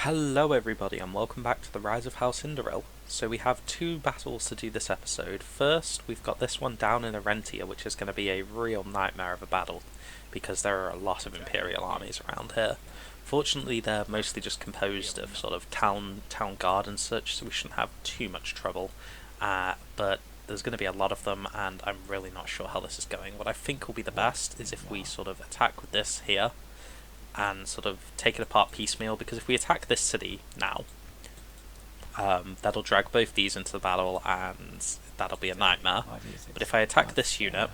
Hello everybody and welcome back to the Rise of House Indoril. So we have two battles to do this episode. First, we've got this one down in Arentia, which is going to be a real nightmare of a battle, because there are a lot of Imperial armies around here. Fortunately, they're mostly just composed of sort of town guard and such, so we shouldn't have too much trouble. But there's going to be a lot of them, and I'm really not sure how this is going. What I think will be the best is if we sort of attack with this here, and sort of take it apart piecemeal, because if we attack this city now, that'll drag both these into the battle and that'll be a nightmare. But if I attack this unit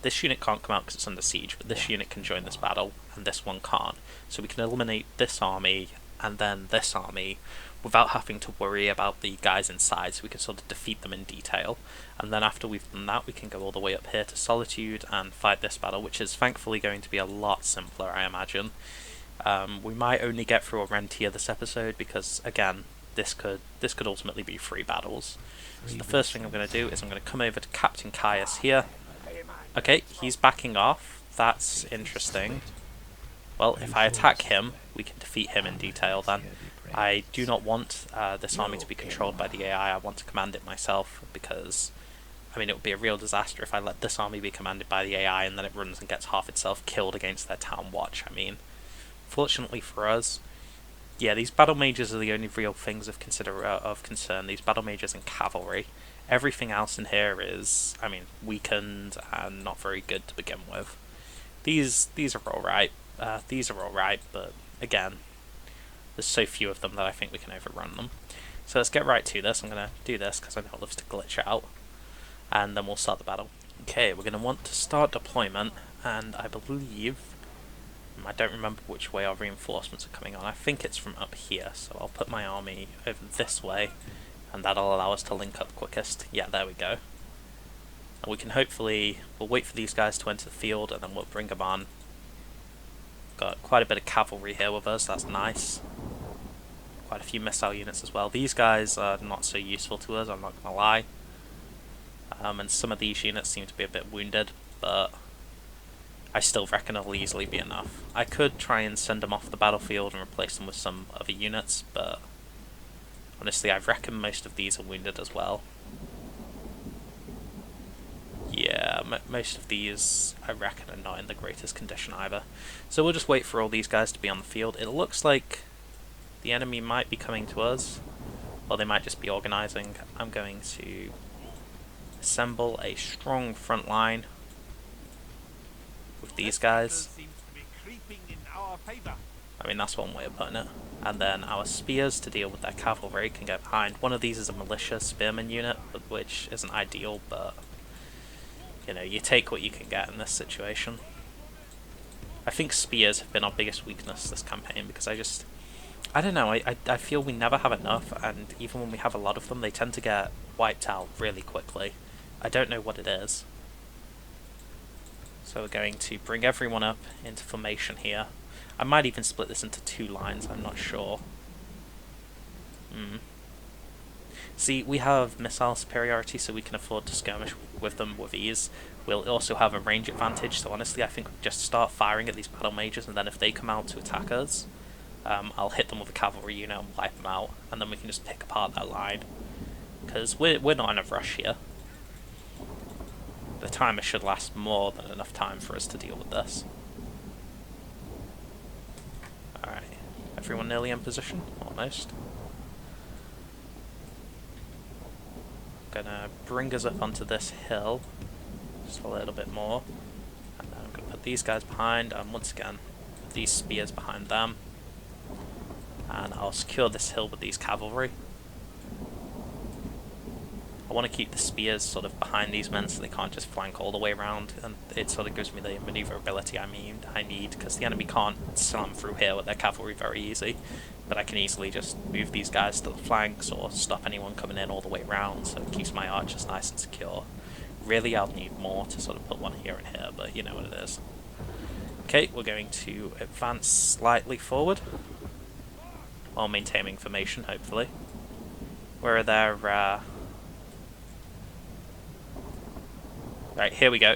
can't come out because it's under siege, but this unit can join this battle and this one can't. So we can eliminate this army and then this army without having to worry about the guys inside, so we can sort of defeat them in detail. And then after we've done that, we can go all the way up here to Solitude and fight this battle, which is thankfully going to be a lot simpler, I imagine. We might only get through Arentia this episode because, again, this could ultimately be 3 battles. So the first thing I'm going to do is I'm going to come over to Captain Fadus here. Okay, he's backing off. That's interesting. Well, if I attack him, we can defeat him in detail then. I do not want this army to be controlled by the AI. I want to command it myself, because I mean, it would be a real disaster if I let this army be commanded by the AI and then it runs and gets half itself killed against their town watch. I mean, fortunately for us, yeah, these battle mages are the only real things of concern. These battle mages and cavalry. Everything else in here is, I mean, weakened and not very good to begin with. These are alright. These are alright, but again, there's so few of them that I think we can overrun them. So let's get right to this. I'm going to do this because I know it loves to glitch out, and then we'll start the battle. Okay, we're going to want to start deployment, and I believe, I don't remember which way our reinforcements are coming on. I think it's from up here, so I'll put my army over this way, and that'll allow us to link up quickest. Yeah, there we go. And we can hopefully, we'll wait for these guys to enter the field, and then we'll bring them on. Got quite a bit of cavalry here with us, that's nice. Quite a few missile units as well. These guys are not so useful to us, I'm not going to lie. And some of these units seem to be a bit wounded, but I still reckon it'll easily be enough. I could try and send them off the battlefield and replace them with some other units, but honestly I reckon most of these are wounded as well. Yeah, most of these, I reckon, are not in the greatest condition either. So we'll just wait for all these guys to be on the field. It looks like the enemy might be coming to us, or they might just be organising. I'm going to assemble a strong front line with these guys. I mean, that's one way of putting it. And then our spears to deal with their cavalry can go behind. One of these is a militia spearman unit, which isn't ideal, but you know, you take what you can get in this situation. I think spears have been our biggest weakness this campaign, because I don't know, I feel we never have enough, and even when we have a lot of them, they tend to get wiped out really quickly. I don't know what it is. So we're going to bring everyone up into formation here. I might even split this into 2 lines, I'm not sure. See, we have missile superiority, so we can afford to skirmish with them with ease. We'll also have a range advantage, so honestly I think we just start firing at these battle mages, and then if they come out to attack us, I'll hit them with a cavalry unit and wipe them out, and then we can just pick apart that line. Because we're not in a rush here. The timer should last more than enough time for us to deal with this. Alright, everyone nearly in position? Almost. Gonna bring us up onto this hill just a little bit more, and then I'm gonna put these guys behind, and once again put these spears behind them, and I'll secure this hill with these cavalry. I want to keep the spears sort of behind these men so they can't just flank all the way around, and it sort of gives me the maneuverability I need, because the enemy can't slam through here with their cavalry very easy, but I can easily just move these guys to the flanks or stop anyone coming in all the way around, so it keeps my archers nice and secure. Really, I'll need more to sort of put one here and here, but you know what it is. Okay, we're going to advance slightly forward while maintaining formation, hopefully. Where are their right, here we go.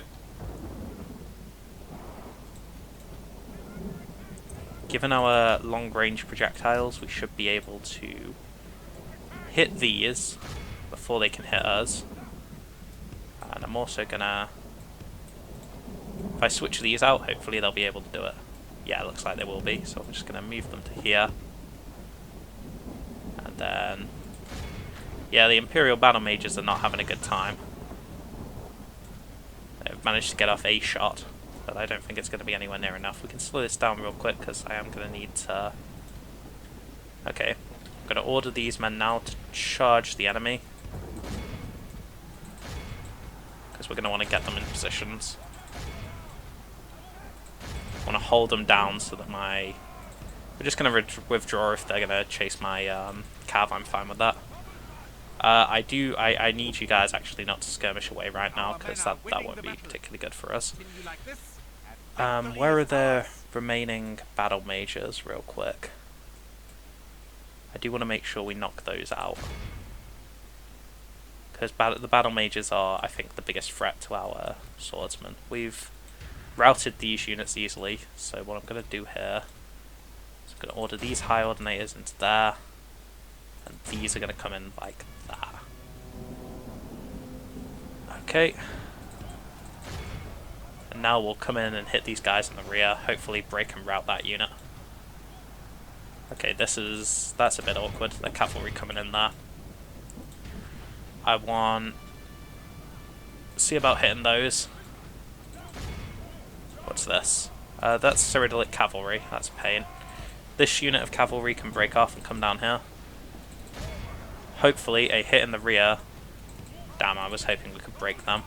Given our long-range projectiles, we should be able to hit these before they can hit us. And I'm also gonna... If I switch these out, hopefully they'll be able to do it. Yeah, it looks like they will be, so I'm just gonna move them to here. And then... Yeah, the Imperial battle mages are not having a good time. They've managed to get off a shot, but I don't think it's going to be anywhere near enough. We can slow this down real quick, because I am going to need to... Okay, I'm going to order these men now to charge the enemy. Because we're going to want to get them in positions. I want to hold them down so that my... We're just going to withdraw if they're going to chase my cav, I'm fine with that. I need you guys actually not to skirmish away right now, because that won't be particularly good for us. Where are the remaining battle mages, real quick? I do want to make sure we knock those out. Because the battle mages are, I think, the biggest threat to our swordsmen. We've routed these units easily, so what I'm going to do here is I'm going to order these high ordinators into there, and these are going to come in like that. Okay. And now we'll come in and hit these guys in the rear, hopefully break and rout that unit. Okay, that's a bit awkward, the cavalry coming in there. I want... See about hitting those. What's this? That's Cyrodiil cavalry, that's a pain. This unit of cavalry can break off and come down here. Hopefully a hit in the rear. Damn, I was hoping we could break them.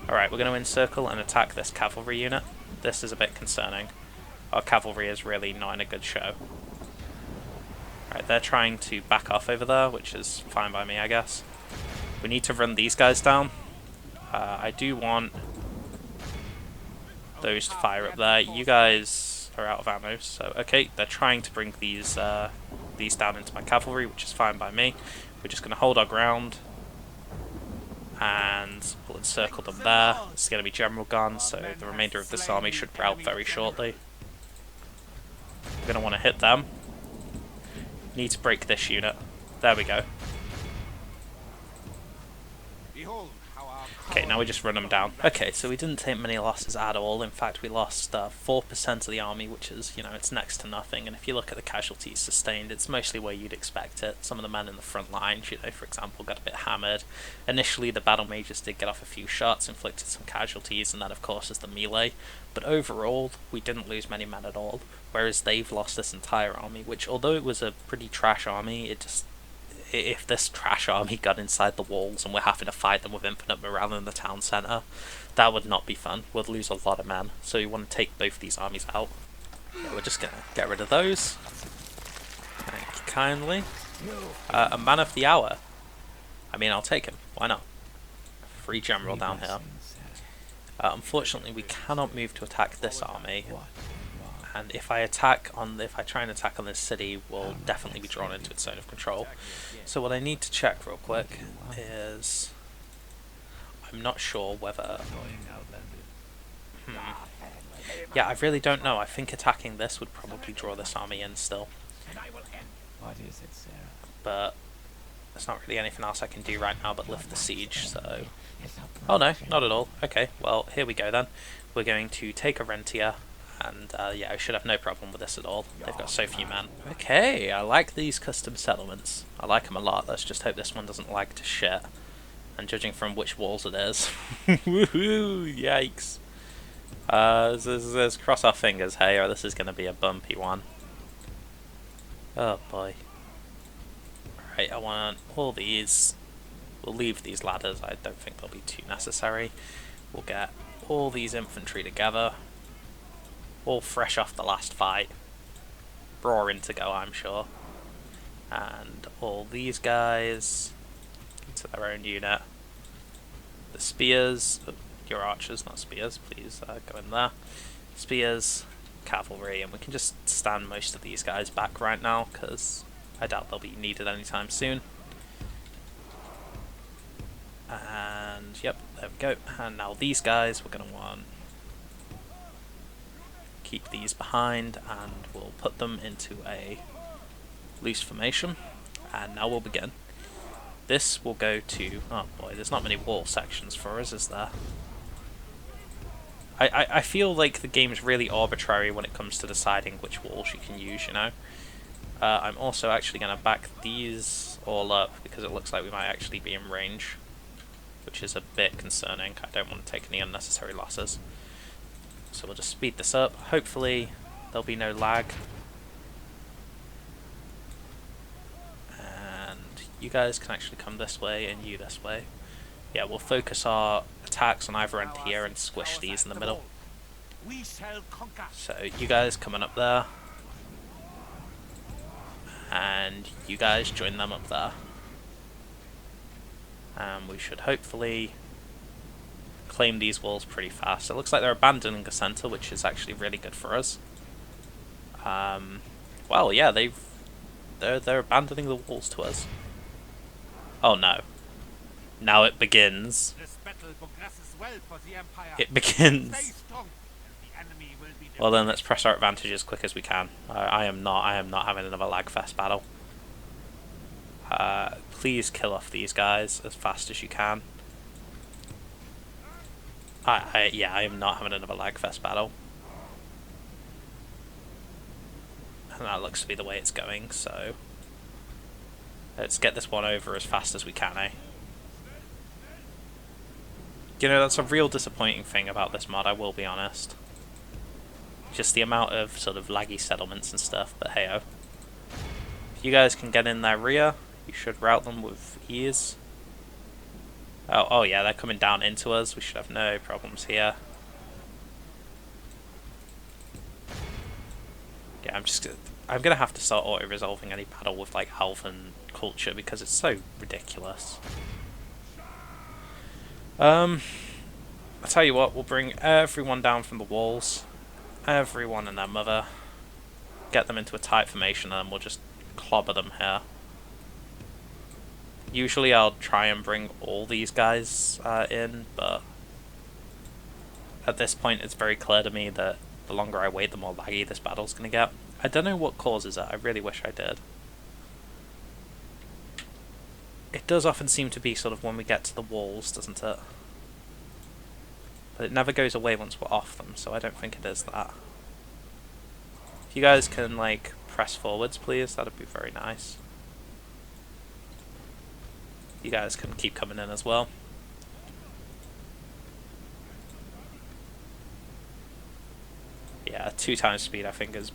Alright, we're going to encircle and attack this cavalry unit. This is a bit concerning. Our cavalry is really not in a good show. Alright, they're trying to back off over there, which is fine by me, I guess. We need to run these guys down. I do want those to fire up there. You guys are out of ammo, so okay, they're trying to bring these down into my cavalry, which is fine by me. We're just going to hold our ground, and we'll encircle them there. It's going to be general guns, so the remainder of this army should rout very shortly. We're going to want to hit them. Need to break this unit. There we go. Okay, now we just run them down. Okay, so we didn't take many losses at all. In fact, we lost 4% of the army, which is, you know, it's next to nothing. And if you look at the casualties sustained, it's mostly where you'd expect it. Some of the men in the front lines, you know, for example, got a bit hammered. Initially, the battle mages did get off a few shots, inflicted some casualties, and that, of course, is the melee. But overall, we didn't lose many men at all. Whereas they've lost this entire army, which, although it was a pretty trash army, it just... If this trash army got inside the walls and we're having to fight them with infinite morale in the town centre, that would not be fun. We'd lose a lot of men, so we want to take both these armies out. Yeah, we're just going to get rid of those. Thank you kindly. A man of the hour. I mean, I'll take him. Why not? Free general down here. Unfortunately, we cannot move to attack this army. And if I try and attack on this city, we'll definitely be drawn into its zone of control. So what I need to check real quick is... I'm not sure whether... Yeah, I really don't know. I think attacking this would probably draw this army in still. But there's not really anything else I can do right now but lift the siege, so... Oh no, not at all. Okay, well, here we go then. We're going to take Arentia. And yeah, I should have no problem with this at all. They've got so few men. Okay, I like these custom settlements. I like them a lot. Let's just hope this one doesn't lag to shit. And judging from which walls it is. Woohoo! Yikes. Let's cross our fingers, hey, or this is going to be a bumpy one. Oh boy. Right, I want all these. We'll leave these ladders. I don't think they'll be too necessary. We'll get all these infantry together. All fresh off the last fight. Roaring to go, I'm sure. And all these guys into their own unit. The spears, your archers, not spears, please go in there. Spears, cavalry, and we can just stand most of these guys back right now because I doubt they'll be needed anytime soon. And yep, there we go. And now these guys we're going to want keep these behind, and we'll put them into a loose formation. And now we'll begin. This will go to... oh boy, there's not many wall sections for us, is there? I feel like the game's really arbitrary when it comes to deciding which walls you can use, you know? I'm also actually going to back these all up, because it looks like we might actually be in range, which is a bit concerning. I don't want to take any unnecessary losses. So we'll just speed this up. Hopefully there'll be no lag. And you guys can actually come this way, and you this way. Yeah, we'll focus our attacks on either end here and squish these in the middle. So you guys coming up there, and you guys join them up there. And we should hopefully claim these walls pretty fast. It looks like they're abandoning the center, which is actually really good for us. Well, yeah, they're abandoning the walls to us. Oh no. Now it begins. It begins. Well then, let's press our advantage as quick as we can. I am not having another lag fest battle. Please kill off these guys as fast as you can. Yeah, I am not having another lag fest battle. And that looks to be the way it's going, so let's get this one over as fast as we can, eh? You know, that's a real disappointing thing about this mod, I will be honest. Just the amount of sort of laggy settlements and stuff, but hey-oh. If you guys can get in their rear, you should rout them with ease. Oh yeah, they're coming down into us, we should have no problems here. Yeah, I'm gonna have to start auto-resolving any battle with like Elven culture because it's so ridiculous. I'll tell you what, we'll bring everyone down from the walls. Everyone and their mother. Get them into a tight formation and then we'll just clobber them here. Usually I'll try and bring all these guys in, but at this point it's very clear to me that the longer I wait, the more laggy this battle's going to get. I don't know what causes it, I really wish I did. It does often seem to be sort of when we get to the walls, doesn't it? But it never goes away once we're off them, so I don't think it is that. If you guys can, like, press forwards, please, that'd be very nice. You guys can keep coming in as well. Yeah, 2 times speed I think is...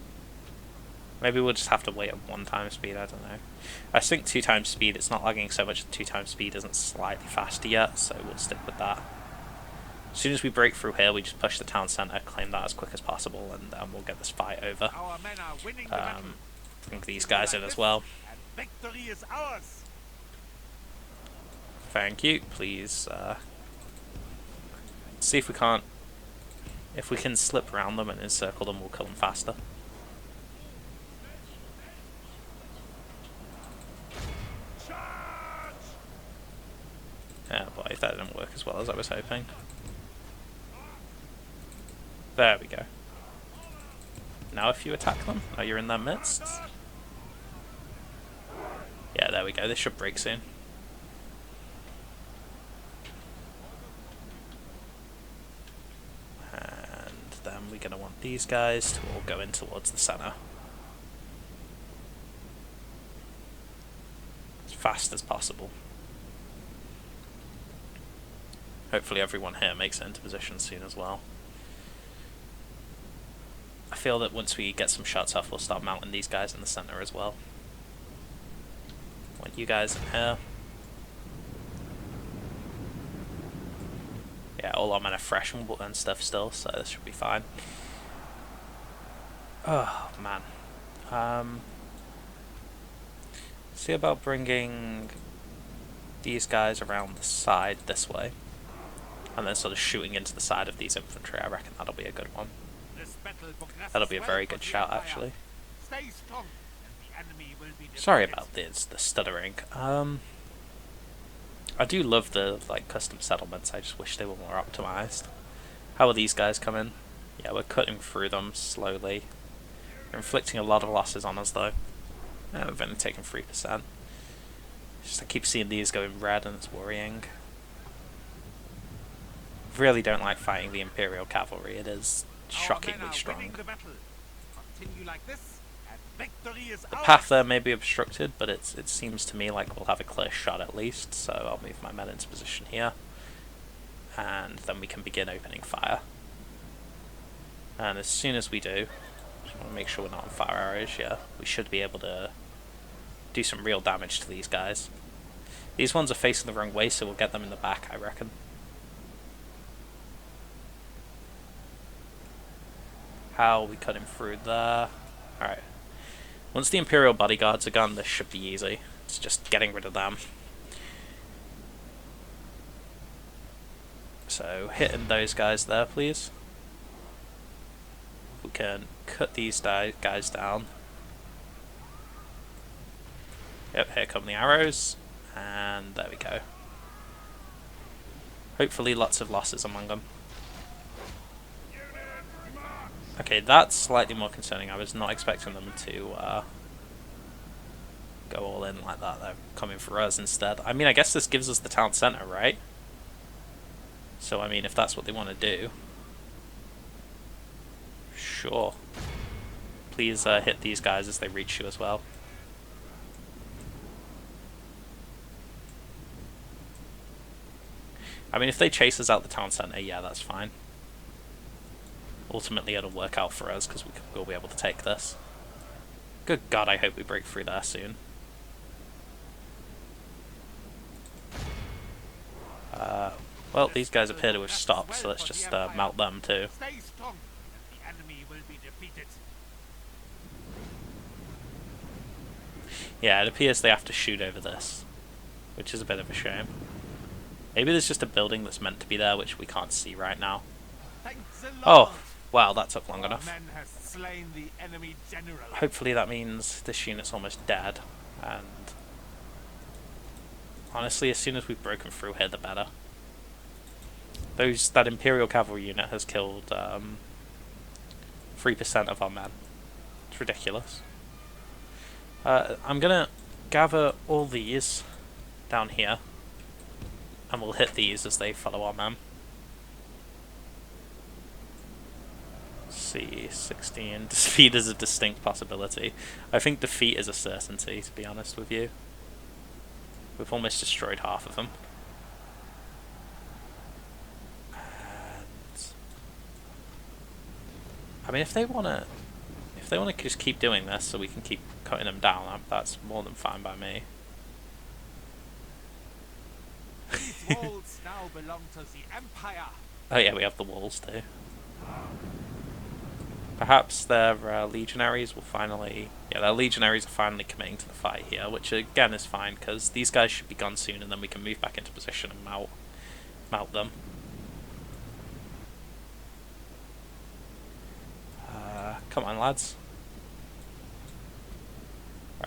Maybe we'll just have to wait at 1 time speed, I don't know. I think 2 times speed, it's not lagging so much that 2 times speed isn't slightly faster yet, so we'll stick with that. As soon as we break through here, we just push the town centre, claim that as quick as possible, and then we'll get this fight over. Bring these guys in as well. Thank you. Please see if we can't... If we can slip around them and encircle them, we'll kill them faster. Oh boy, that didn't work as well as I was hoping. There we go. Now if you attack them, oh, you're in their midst. Yeah, there we go, this should break soon. And then we're going to want these guys to all go in towards the centre. As fast as possible. Hopefully everyone here makes it into position soon as well. I feel that once we get some shots off, we'll start mounting these guys in the centre as well. Want you guys in here. Yeah, all our men are fresh and stuff still, so this should be fine. Oh, man. See about bringing these guys around the side this way. And then sort of shooting into the side of these infantry, I reckon that'll be a good one. That'll be a very good shout, actually. Sorry about this, the stuttering. I do love the, like, custom settlements, I just wish they were more optimised. How are these guys coming? Yeah, we're cutting through them slowly. They're inflicting a lot of losses on us though. We've only taken 3%. Just I keep seeing these going red and it's worrying. Really don't like fighting the Imperial cavalry, it is shockingly strong. The path there may be obstructed, but it seems to me like we'll have a clear shot at least, so I'll move my men into position here. And then we can begin opening fire. And as soon as we do, just want to make sure we're not on fire arrows, yeah, we should be able to do some real damage to these guys. These ones are facing the wrong way, so we'll get them in the back, I reckon. How are we cutting through there? Alright. Once the Imperial bodyguards are gone, this should be easy. It's just getting rid of them. So, hitting those guys there, please. We can cut these guys down. Yep, here come the arrows. And there we go. Hopefully lots of losses among them. Okay, that's slightly more concerning. I was not expecting them to go all in like that. They're coming for us instead. I mean, I guess this gives us the town centre, right? So, I mean, if that's what they want to do... Sure. Please hit these guys as they reach you as well. I mean, if they chase us out the town centre, yeah, that's fine. Ultimately, it'll work out for us, because we'll be able to take this. Good God, I hope we break through there soon. Well, these guys appear to have stopped, so let's just melt them too. Yeah, it appears they have to shoot over this, which is a bit of a shame. Maybe there's just a building that's meant to be there, which we can't see right now. Oh, wow, that took long enough. Hopefully that means this unit's almost dead, and honestly, as soon as we've broken through here, the better. That Imperial cavalry unit has killed 3% of our men. It's ridiculous. I'm gonna gather all these down here, and we'll hit these as they follow our men. See, 16. Defeat is a distinct possibility. I think defeat is a certainty, to be honest with you. We've almost destroyed half of them. And I mean, if they wanna just keep doing this, so we can keep cutting them down, that's more than fine by me. These walls now belong to the Empire. Oh yeah, we have the walls too. Perhaps their legionaries will finally... Yeah, their legionaries are finally committing to the fight here, which again is fine, because these guys should be gone soon, and then we can move back into position and mount them. Come on, lads.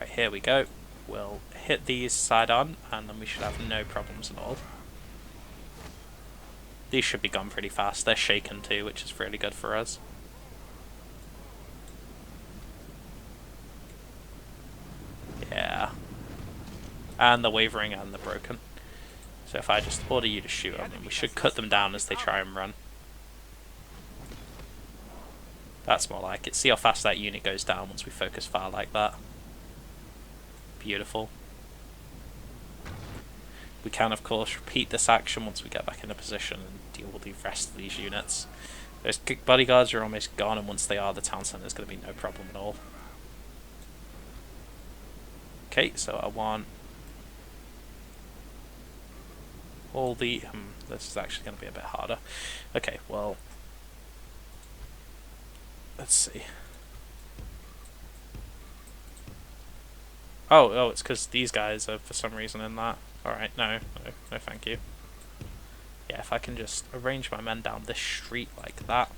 Right, here we go. We'll hit these side on, and then we should have no problems at all. These should be gone pretty fast. They're shaken too, which is really good for us. Yeah. And the wavering and the broken. So if I just order you to shoot them, we should cut them down as they try and run. That's more like it. See how fast that unit goes down once we focus fire like that. Beautiful. We can, of course, repeat this action once we get back into position and deal with the rest of these units. Those bodyguards are almost gone, and once they are, the town centre is going to be no problem at all. Okay, so I want all the... this is actually going to be a bit harder. Okay, well... Let's see. Oh, it's because these guys are for some reason in that. Alright, no, thank you. Yeah, if I can just arrange my men down this street like that,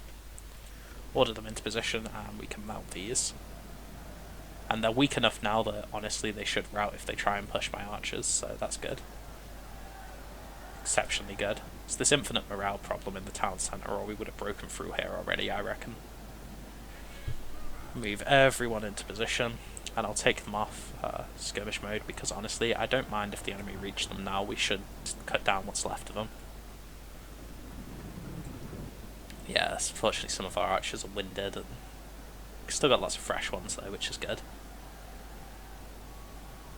order them into position, and we can mount these. And they're weak enough now that, honestly, they should rout if they try and push my archers, so that's good. Exceptionally good. It's this infinite morale problem in the town centre, or we would have broken through here already, I reckon. Move everyone into position, and I'll take them off skirmish mode, because honestly, I don't mind if the enemy reach them now. We should cut down what's left of them. Yes, unfortunately some of our archers are winded, and still got lots of fresh ones though, which is good.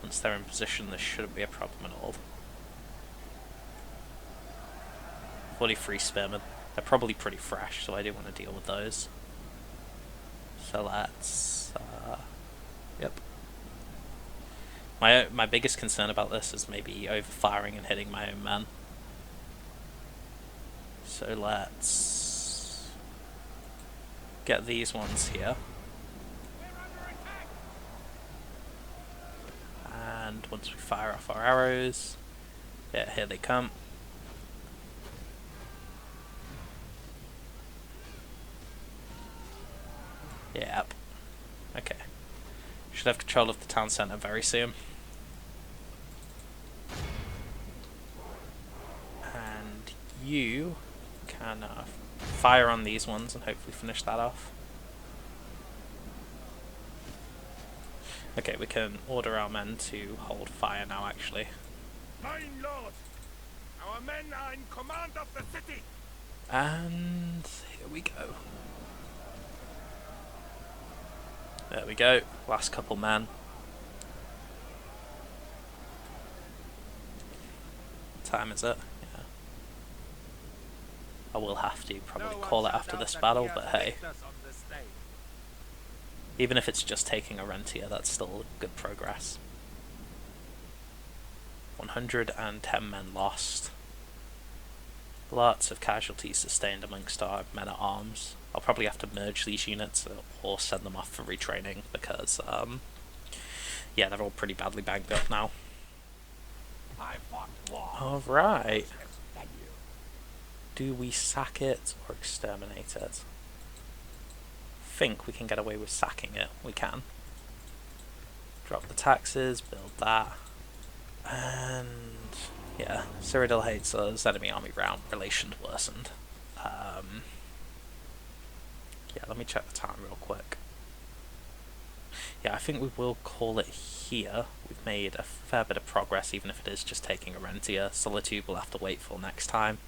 Once they're in position, this shouldn't be a problem at all. 43 spearmen. They're probably pretty fresh, so I do want to deal with those. So let's... yep. My biggest concern about this is maybe overfiring and hitting my own men. So let's get these ones here. And once we fire off our arrows, yeah, here they come. Yep. Okay. Should have control of the town centre very soon. And you can fire on these ones and hopefully finish that off. Okay, we can order our men to hold fire now, actually. My lord, our men are in command of the city. And here we go. There we go, last couple men. What time is it? Yeah. I will have to probably call it after this battle, but hey. Even if it's just taking Arentia, that's still good progress. 110 men lost. Lots of casualties sustained amongst our men-at-arms. I'll probably have to merge these units or send them off for retraining because, yeah, they're all pretty badly banged up now. Alright. Do we sack it or exterminate it? I think we can get away with sacking it. We can. Drop the taxes, build that. And yeah, Cyrodiil hates us, enemy army round, relations worsened. Yeah, let me check the town real quick. Yeah, I think we will call it here. We've made a fair bit of progress, even if it is just taking Arentia. Solitude we'll have to wait for next time.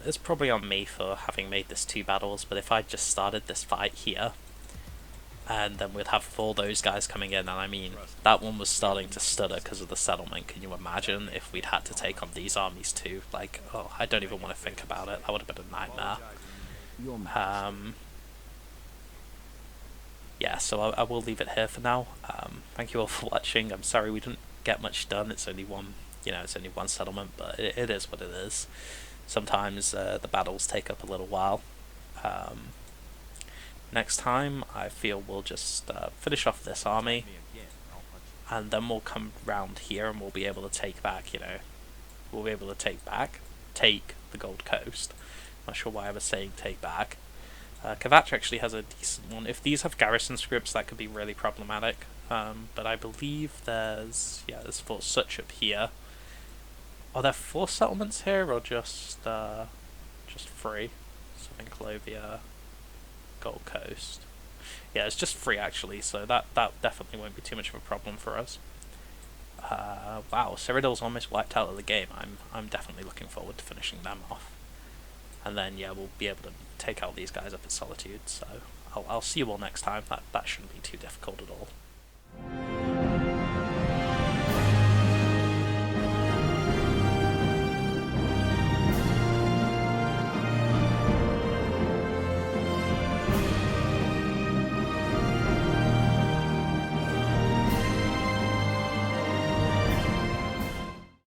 It's probably on me for having made this 2 battles, but if I just started this fight here, and then we'd have all those guys coming in, and I mean, that one was starting to stutter because of the settlement. Can you imagine if we'd had to take on these armies too? Like, oh, I don't even want to think about it. That would have been a nightmare. Yeah, so I will leave it here for now. Thank you all for watching. I'm sorry we didn't get much done. It's only one, it's only one settlement, but it is what it is. Sometimes the battles take up a little while. Next time, I feel we'll just finish off this army, and then we'll come round here and we'll be able to take back, we'll be able to take the Gold Coast. Not sure why I was saying take back. Kvatch actually has a decent one. If these have garrison scripts, that could be really problematic. But I believe there's Fort Suchup here. Are there 4 settlements here, or just 3? Southern Clovia, Gold Coast. Yeah, it's just 3 actually, so that definitely won't be too much of a problem for us. Wow, Cyrodiil's almost wiped out of the game. I'm definitely looking forward to finishing them off. And then yeah, we'll be able to take out these guys up at Solitude, so I'll see you all next time. That shouldn't be too difficult at all.